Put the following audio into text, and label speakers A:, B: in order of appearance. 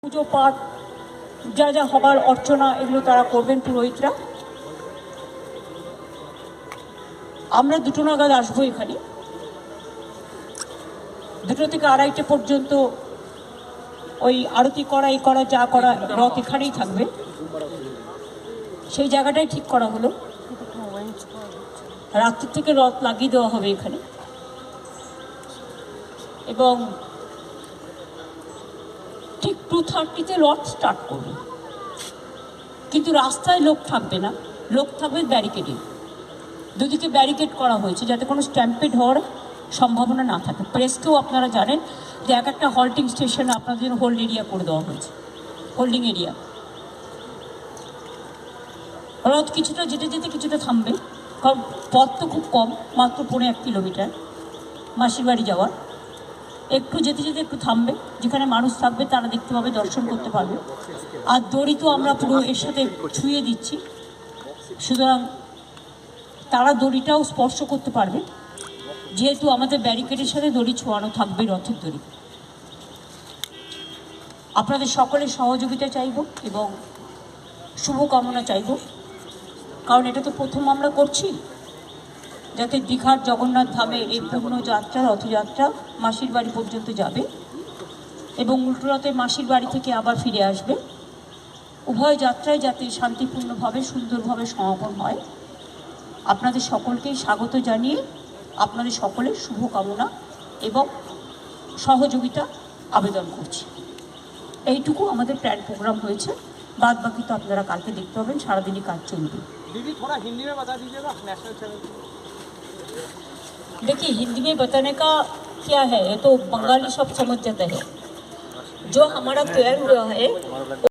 A: পুজো পাঠ যা যা হবার অর্চনা এগুলো তারা করবেন পুরোহিতরা। আমরা 2টো নাগাদ আসবো এখানে, 2টো থেকে 2:30 পর্যন্ত ওই আরতি করা এই করা যা করা রথ এখানেই থাকবে, সেই জায়গাটাই ঠিক করা হলো। রাত্রি থেকে রথ লাগিয়ে দেওয়া হবে এখানে এবং ঠিক 2:30-তে রথ স্টার্ট করবে। কিন্তু রাস্তায় লোক থাকবে না, লোক থাকবে ব্যারিকেডে। দুদিকে ব্যারিকেড করা হয়েছে যাতে কোনো স্ট্যাম্পেড হওয়ার সম্ভাবনা না থাকে। প্রেসকেও আপনারা জানেন যে একটা হল্টিং স্টেশন আপনাদের হোল্ড এরিয়া করে দেওয়া হয়েছে, হোল্ডিং এরিয়া। রথ কিছুটা যেতে যেতে কিছুটা থামবে, কারণ পথ তো খুব কম, মাত্র 1.5 কিলোমিটার মাসির বাড়ি যাওয়ার। একটু যেতে যেতে একটু থামবে, যেখানে মানুষ থাকবে তারা দেখতে পাবে, দর্শন করতে পারবে। আর দড়ি তো আমরা পুরো এর সাথে ছুঁয়ে দিচ্ছি, সুতরাং তারা দড়িটাও স্পর্শ করতে পারবে, যেহেতু আমাদের ব্যারিকেডের সাথে দড়ি ছোঁয়ানো থাকবে, রথের দড়ি। আপনাদের সকলের সহযোগিতা চাইব এবং শুভকামনা চাইব, কারণ এটা তো প্রথম আমরা করছি, যাতে দীঘার জগন্নাথ ধামে এই পূর্ণ যাত্রা রথযাত্রা মাসির বাড়ি পর্যন্ত যাবে এবং উল্টো রথে মাসির বাড়ি থেকে আবার ফিরে আসবে। উভয় যাত্রায় যাতে শান্তিপূর্ণভাবে সুন্দরভাবে সমাপন হয়, আপনাদের সকলকেই স্বাগত জানিয়ে আপনাদের সকলের শুভকামনা এবং সহযোগিতা আবেদন করছি। এইটুকু আমাদের প্ল্যান প্রোগ্রাম হয়েছে, বাদ বাকি তো আপনারা কালকে দেখতে পাবেন, সারাদিনই কাজ চলবে।
B: दीदी थोड़ा हिंदी में बता दीजिएगा नेशनल चैनल।
A: देखिए, हिंदी में बताने का क्या है, ये तो बंगाली सब समझ जाता है। जो हमारा प्लान हुआ है